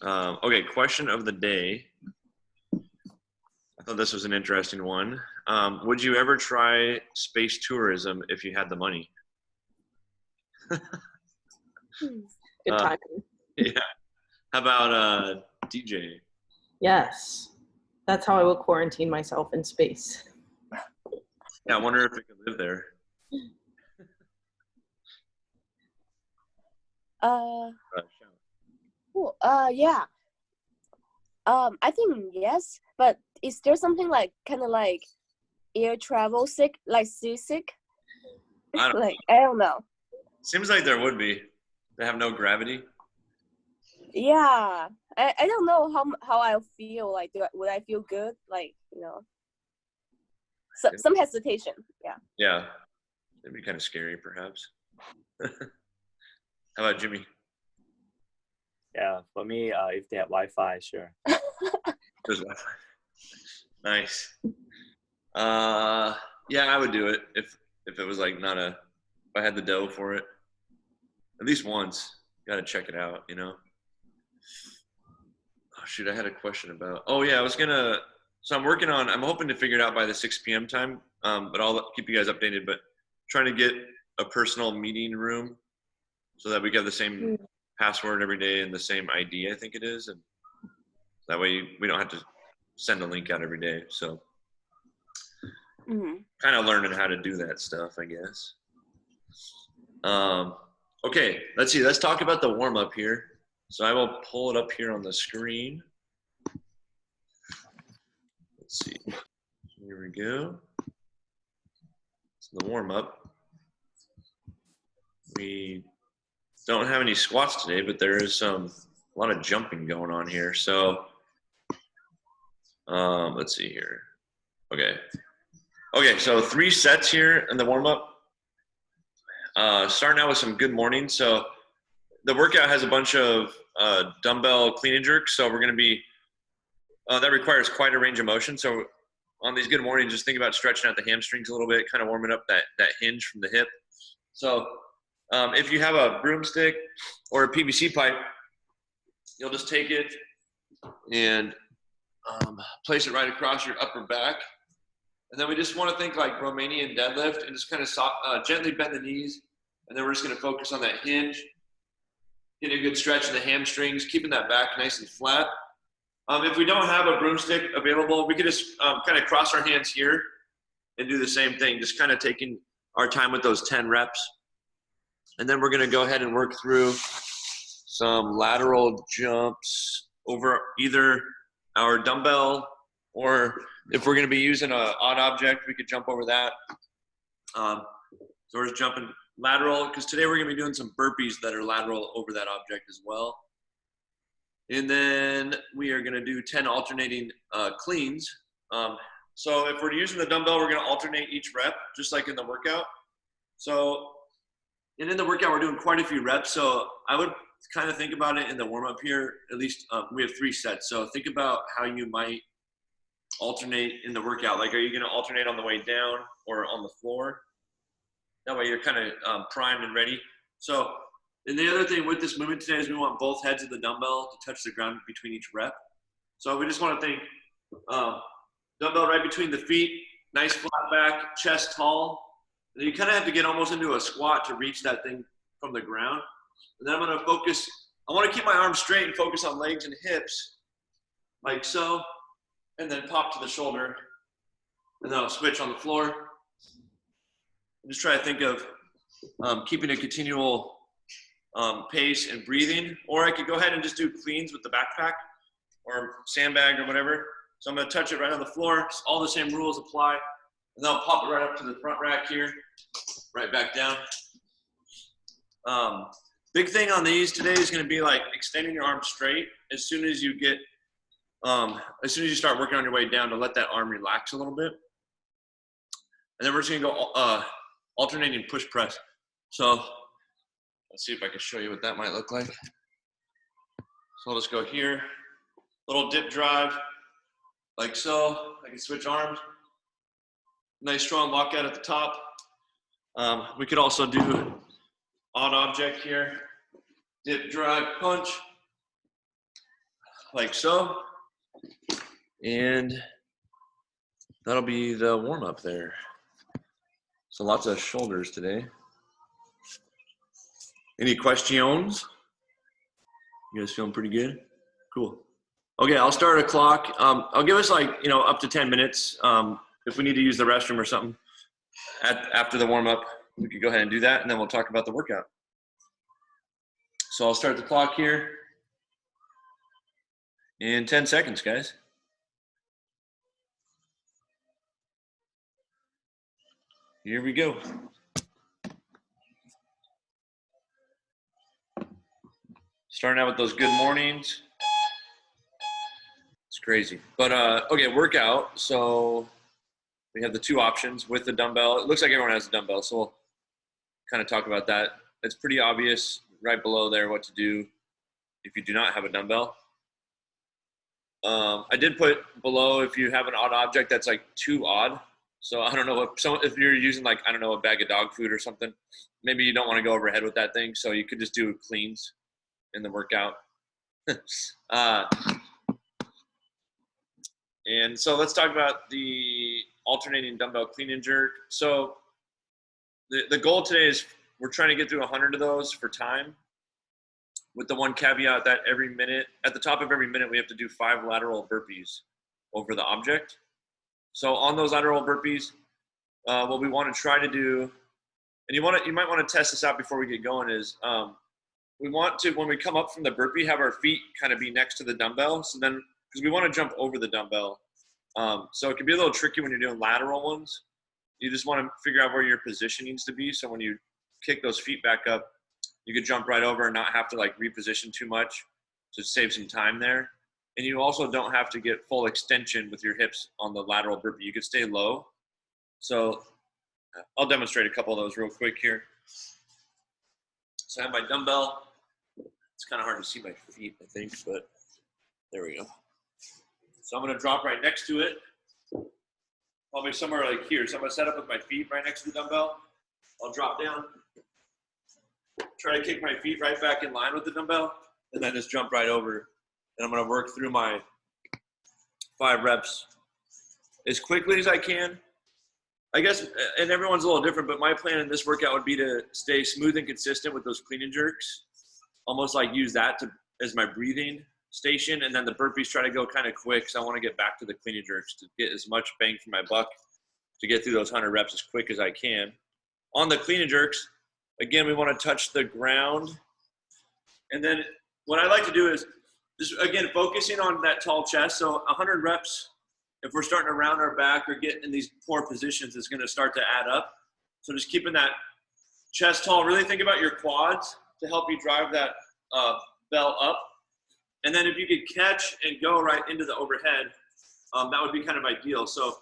hard. Okay, question of the day. I thought this was an interesting one. Would you ever try space tourism if you had the money? Good timing. Yeah. How about DJ? Yes. That's how I will quarantine myself in space. Yeah, I wonder if I could live there. Yeah. I think yes, but is there something like kind of like air travel sick, like seasick? I don't know. Seems like there would be. They have no gravity. Yeah, I don't know how I'll feel. Like, would I feel good? Like, some hesitation. Yeah. Yeah, it'd be kind of scary, perhaps. How about Jimmy? Yeah, for me, if they have Wi-Fi, sure. There's Wi-Fi. Nice. Yeah, I would do it if it was like if I had the dough for it. At least once. Got to check it out, Oh, shoot, I had a question about. Oh, yeah, so I'm hoping to figure it out by the 6 p.m. time, but I'll keep you guys updated. But trying to get a personal meeting room so that we get the same password every day and the same ID, I think it is. And that way we don't have to send a link out every day. So kind of learning how to do that stuff, I guess. Okay, let's see. Let's talk about the warm-up here. So I will pull it up here on the screen. Let's see. Here we go. It's the warm-up. We don't have any squats today, but there is a lot of jumping going on here. So let's see here. Okay, so 3 sets here in the warm-up. Starting out with some good morning. So the workout has a bunch of dumbbell clean and jerks. So we're going to be, that requires quite a range of motion. So on these good mornings, just think about stretching out the hamstrings a little bit, kind of warming up that hinge from the hip. So if you have a broomstick or a PVC pipe, you'll just take it and place it right across your upper back. And then we just want to think like Romanian deadlift and just kind of gently bend the knees. And then we're just going to focus on that hinge, get a good stretch in the hamstrings, keeping that back nice and flat. If we don't have a broomstick available, we could just kind of cross our hands here and do the same thing, just kind of taking our time with those 10 reps. And then we're going to go ahead and work through some lateral jumps over either our dumbbell, or if we're going to be using an odd object, we could jump over that. So we're just jumping lateral, because today we're going to be doing some burpees that are lateral over that object as well. And then we are going to do 10 alternating cleans. So if we're using the dumbbell, we're going to alternate each rep, just like in the workout. So, and in the workout, we're doing quite a few reps. So I would kind of think about it in the warm-up here. At least we have 3 sets. So think about how you might alternate in the workout. Like, are you going to alternate on the way down or on the floor? That way you're kind of primed and ready. So, and the other thing with this movement today is we want both heads of the dumbbell to touch the ground between each rep. So we just want to think dumbbell right between the feet, nice flat back, chest tall. And you kind of have to get almost into a squat to reach that thing from the ground. And then I'm going to focus, I want to keep my arms straight and focus on legs and hips, like so. And then pop to the shoulder. And then I'll switch on the floor. Just try to think of keeping a continual pace and breathing. Or I could go ahead and just do cleans with the backpack or sandbag or whatever. So I'm going to touch it right on the floor. All the same rules apply. And then I'll pop it right up to the front rack here, right back down. Big thing on these today is going to be like extending your arm straight as soon as you get, as soon as you start working on your way down, to let that arm relax a little bit. And then we're just going to go alternating push press. So let's see if I can show you what that might look like. So I'll just go here, little dip drive, like so. I can switch arms. Nice strong lockout at the top. We could also do odd object here. dip, drag, punch, like so. And that'll be the warm up there. So lots of shoulders today. Any questions? You guys feeling pretty good? Cool. Okay, I'll start a clock. I'll give us like, up to 10 minutes. If we need to use the restroom or something after the warm up, we could go ahead and do that, and then we'll talk about the workout. So I'll start the clock here in 10 seconds, guys. Here we go. Starting out with those good mornings. It's crazy. But, okay, workout. So we have the two options with the dumbbell. It looks like everyone has a dumbbell, so we'll kind of talk about that. It's pretty obvious right below there what to do if you do not have a dumbbell. I did put below if you have an odd object that's like too odd. So I don't know if you're using like, I don't know, a bag of dog food or something, maybe you don't want to go overhead with that thing. So you could just do cleans in the workout. And so let's talk about the alternating dumbbell clean and jerk. So the goal today is we're trying to get through 100 of those for time, with the one caveat that at the top of every minute, we have to do 5 lateral burpees over the object. So on those lateral burpees, what we want to try to do, and you might want to test this out before we get going, is we want to, when we come up from the burpee, have our feet kind of be next to the dumbbell. So then, because we want to jump over the dumbbell. So it can be a little tricky when you're doing lateral ones. You just want to figure out where your position needs to be. So when you kick those feet back up, you could jump right over and not have to like reposition too much to save some time there. And you also don't have to get full extension with your hips on the lateral burpee. You could stay low. So I'll demonstrate a couple of those real quick here. So I have my dumbbell. It's kind of hard to see my feet, I think, but there we go. So I'm going to drop right next to it. Probably somewhere like here. So I'm going to set up with my feet right next to the dumbbell. I'll drop down. Try to kick my feet right back in line with the dumbbell, and then just jump right over. And I'm going to work through my 5 reps as quickly as I can. I guess, and everyone's a little different, but my plan in this workout would be to stay smooth and consistent with those clean and jerks. Almost like use that as my breathing station, and then the burpees try to go kind of quick, so I want to get back to the clean and jerks to get as much bang for my buck to get through those 100 reps as quick as I can. On the clean and jerks, again, we want to touch the ground. And then what I like to do is just, again, focusing on that tall chest. So 100 reps, if we're starting to round our back or get in these poor positions, it's going to start to add up. So just keeping that chest tall. Really think about your quads to help you drive that bell up. And then if you could catch and go right into the overhead, that would be kind of ideal. So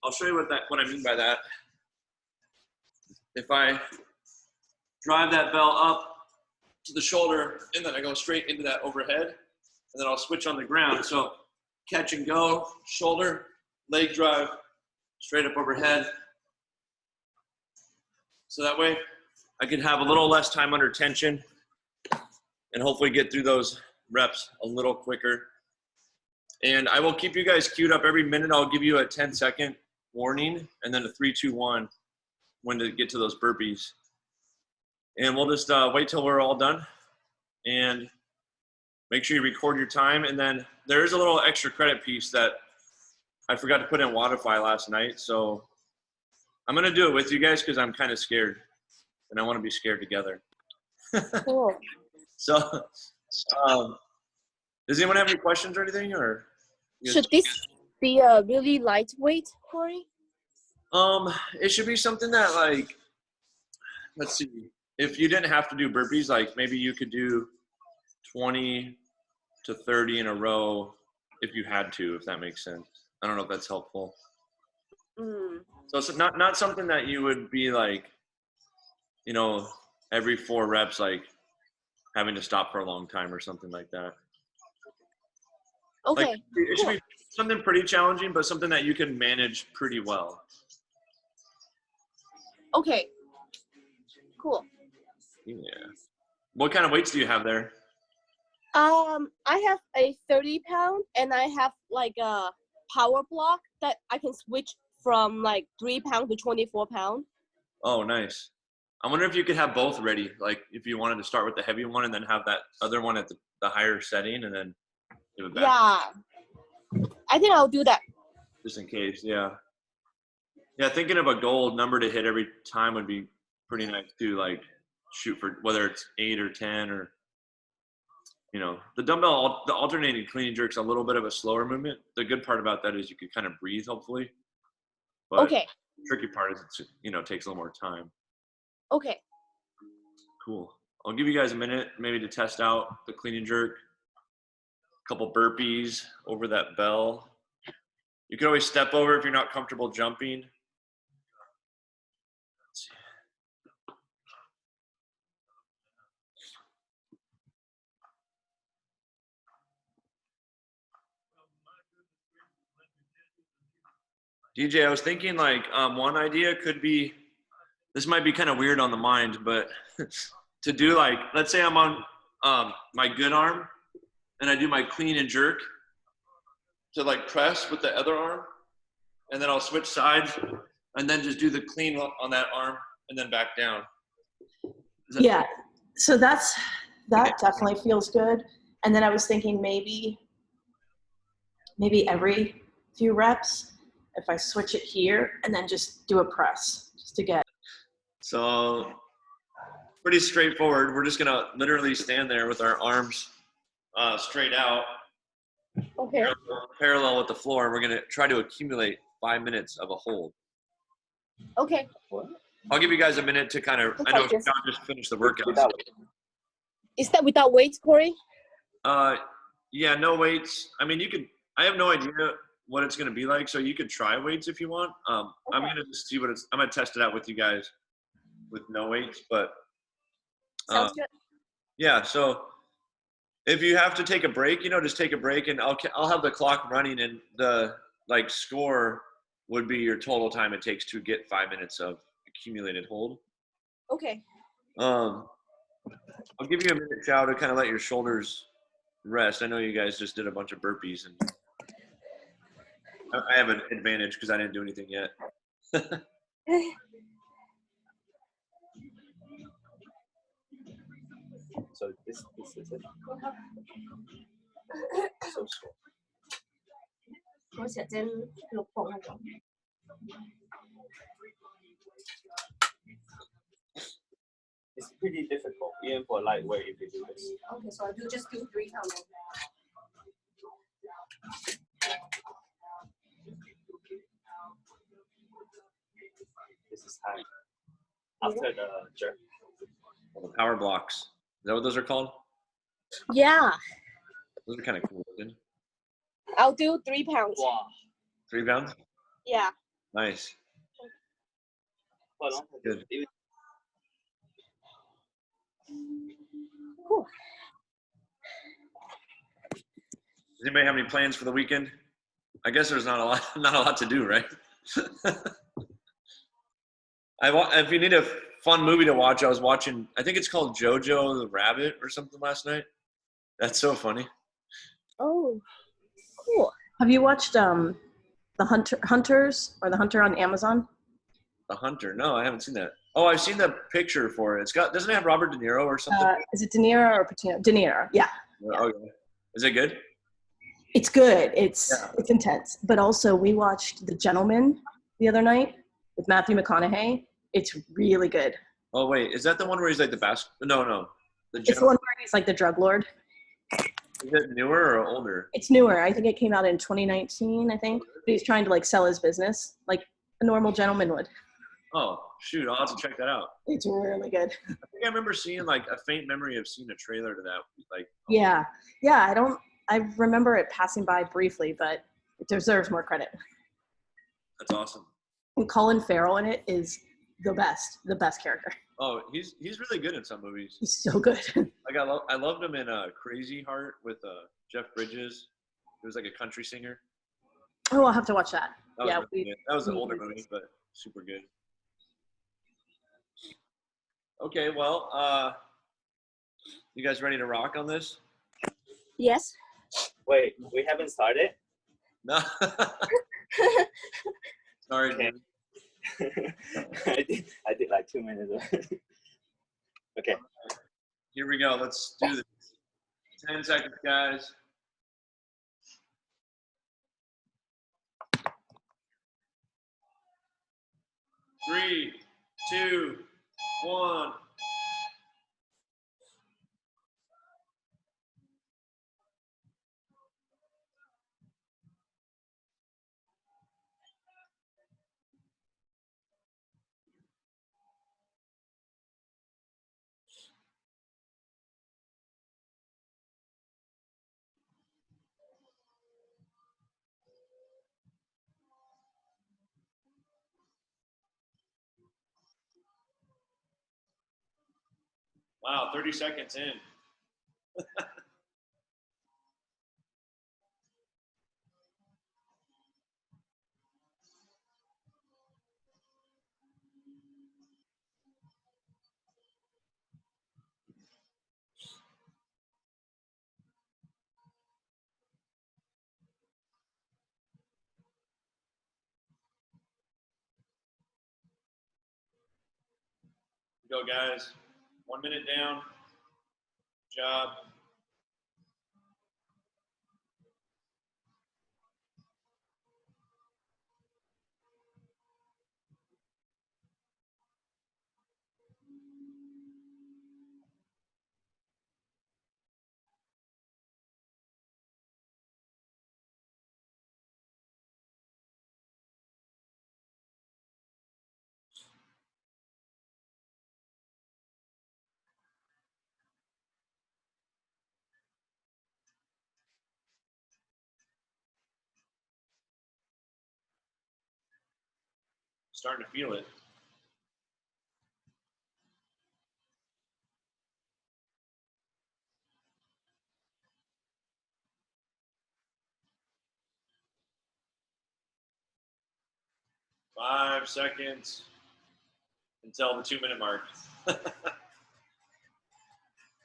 I'll show you what I mean by that. If I drive that bell up to the shoulder, and then I go straight into that overhead, and then I'll switch on the ground. So catch and go, shoulder, leg drive, straight up overhead. So that way I can have a little less time under tension and hopefully get through those reps a little quicker. And I will keep you guys queued up every minute. I'll give you a 10-second warning and then a 3, 2, 1 when to get to those burpees. And we'll just wait till we're all done and make sure you record your time. And then there is a little extra credit piece that I forgot to put in Wodify last night. So I'm going to do it with you guys because I'm kind of scared and I want to be scared together. Cool. So does anyone have any questions or anything? Or Should this be really lightweight, Corey? It should be something that, like, let's see, if you didn't have to do burpees, like maybe you could do 20 to 30 in a row if you had to, if that makes sense. I don't know if that's helpful. So it's not something that you would be like, you know, every 4 reps, like having to stop for a long time or something like that. Okay. Like, it should be something pretty challenging, but something that you can manage pretty well. Okay. Cool. Yeah. What kind of weights do you have there? I have a 30-pound, and I have like a power block that I can switch from like 3 pound to 24 pound. Oh, nice. I wonder if you could have both ready. Like if you wanted to start with the heavy one and then have that other one at the higher setting and then give it back. Yeah, I think I'll do that. Just in case, yeah. Yeah, thinking of a goal number to hit every time would be pretty nice too. Like shoot for whether it's 8 or 10 or, you know, the dumbbell, the alternating clean and jerk's a little bit of a slower movement. The good part about that is you could kind of breathe, hopefully. But Okay. the tricky part is it's, you know, it takes a little more time. Okay. Cool. I'll give you guys a minute maybe to test out the clean and jerk. A couple burpees over that bell. You can always step over if you're not comfortable jumping. Let's see. DJ, I was thinking like one idea could be, this might be kind of weird on the mind, but to do like, let's say I'm on my good arm and I do my clean and jerk to like press with the other arm, and then I'll switch sides and then just do the clean on that arm and then back down. Yeah, so that definitely feels good. And then I was thinking maybe every few reps, if I switch it here and then just do a press just to get. So pretty straightforward. We're just gonna literally stand there with our arms straight out, Okay. parallel with the floor. And we're gonna try to accumulate 5 minutes of a hold. Okay. I'll give you guys a minute to kind of, I know John just finished the workout. Is that without weights, Corey? Yeah, no weights. I mean, you could, I have no idea what it's going to be like, so you could try weights if you want. I'm going to just see what it's, I'm going to test it out with you guys with no weights, but Sounds good. yeah, so if you have to take a break, you know, just take a break, and I'll have the clock running, and the like score would be your total time it takes to get 5 minutes of accumulated hold. Okay. I'll give you a minute, Chow, to kind of let your shoulders rest. I know you guys just did a bunch of burpees, and I have an advantage because I didn't do anything yet. So this is it. So slow. 我寫真錄放喺度。 It's pretty difficult, even for lightweight, if you do this. Okay, so I do just do 3 pounds. This is high. After the jerk. The power blocks. Is that what those are called? Yeah, Those are kind of cool looking. I'll do 3 pounds. Wow. 3 pounds? Yeah. Nice. Hold on. Good. Whew. Does anybody have any plans for the weekend? I guess there's not a lot to do, right? If you need a fun movie to watch, I was watching, I think it's called Jojo the Rabbit or something last night. That's so funny. Oh, cool. Have you watched the Hunters or the Hunter on Amazon? The Hunter. No, I haven't seen that. Oh, I've seen the picture for it. It's got, doesn't it have Robert De Niro or something? Is it De Niro or Patino? De Niro, yeah. Okay. Is it good? It's good. It's intense. But also, we watched The Gentleman the other night with Matthew McConaughey. It's really good. Oh, wait. Is that the one where he's like the best? No. It's the one where he's like the drug lord. Is it newer or older? It's newer. I think it came out in 2019, I think. But he's trying to like sell his business like a normal gentleman would. Oh, shoot. I'll have to check that out. It's really good. I think I remember seeing like a faint memory of seeing a trailer to that. Like, Yeah. I remember it passing by briefly, but it deserves more credit. that's awesome. And Colin Farrell in it is the best character. Oh, he's really good in some movies. He's so good. Like I loved him in Crazy Heart with Jeff Bridges. He was like a country singer. Oh, I'll have to watch that. That Yeah, was really good. That was an older movie, but super good. Okay, well, You guys ready to rock on this? Yes. Wait, we haven't started? No. Sorry, Okay. dude. I did like 2 minutes. Okay. Here we go. Let's do this. 10 seconds, guys. Three, two, one. Wow, 30 seconds in. Go, guys. 1 minute down. Good job. Starting to feel it. Five seconds until the 2 minute mark.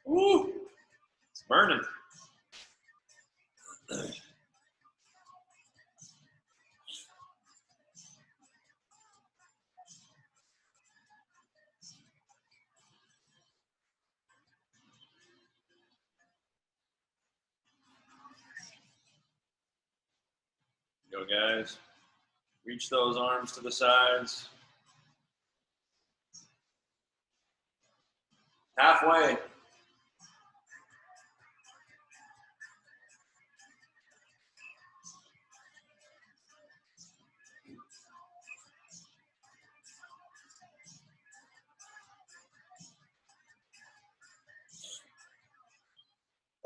Woo! It's burning. Go, guys. Reach those arms to the sides. Halfway.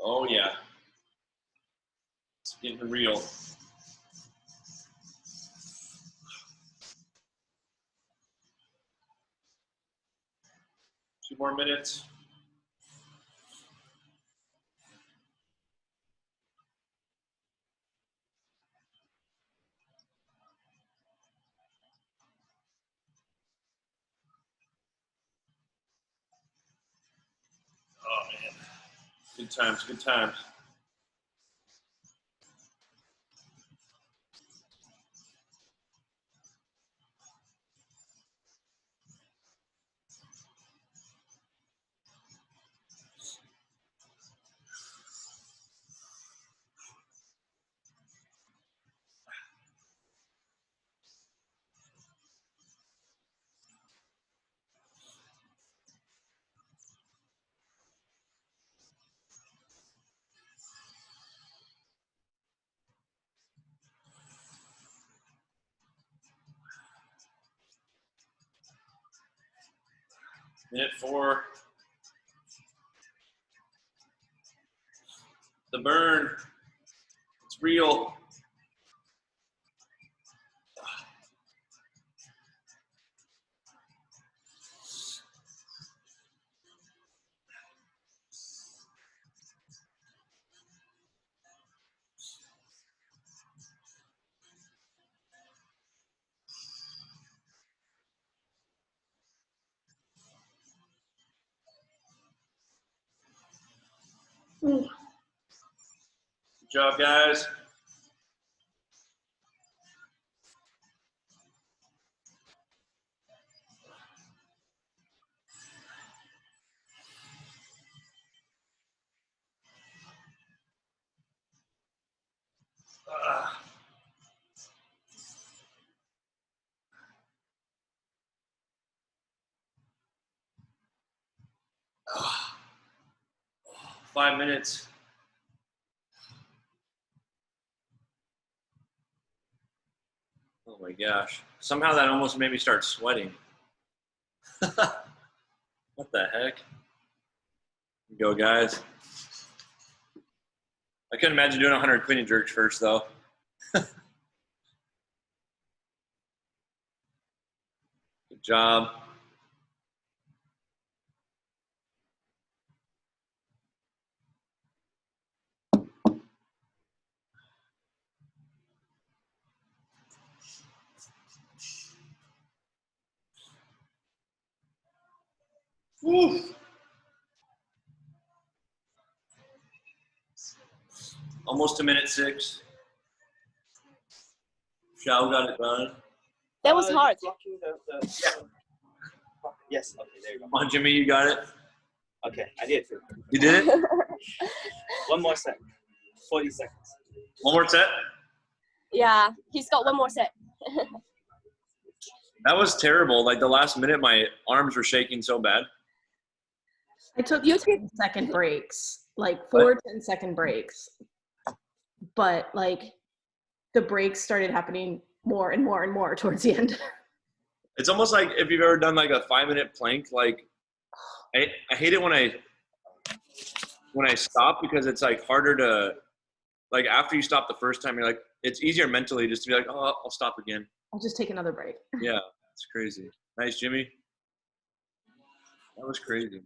Oh, yeah. It's getting real. Two more minutes. Oh, man. Good times, good times. Minute 4. The burn. It's real. Good job, guys. Ah. 5 minutes. Oh my gosh. Somehow that almost made me start sweating. What the heck? Go, guys. I couldn't imagine doing 100 clean and jerks first, though. Good job. Woo. Almost to minute 6. Shao got it done. That was hard. Yes. Okay, there you go. Come on, Jimmy, you got it. Okay, I did. You did it? One more set. 40 seconds. One more set? Yeah, he's got one more set. That was terrible. Like the last minute, my arms were shaking so bad. I took 10-second breaks, like 4 10-second breaks. But like the breaks started happening more and more and more towards the end. It's almost like if you've ever done like a 5-minute plank, like I hate it when I stop because it's like harder to, like after you stop the first time, you're like, it's easier mentally just to be like, oh, I'll stop again. I'll just take another break. Yeah, it's crazy. Nice, Jimmy. That was crazy.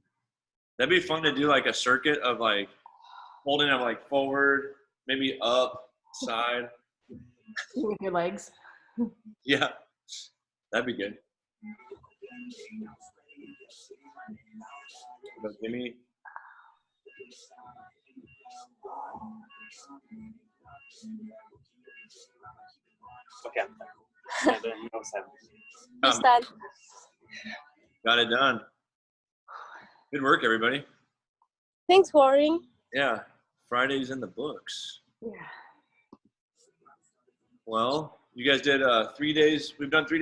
That'd be fun to do like a circuit of like holding it like forward, maybe up, side. With your legs. Yeah, that'd be good. Go, Jimmy. Okay, I'm done. 7, no 7. He's done. Got it done. Good work, everybody. Thanks, Warren. Yeah, Friday's in the books. Yeah. Well, you guys did 3 days. We've done 3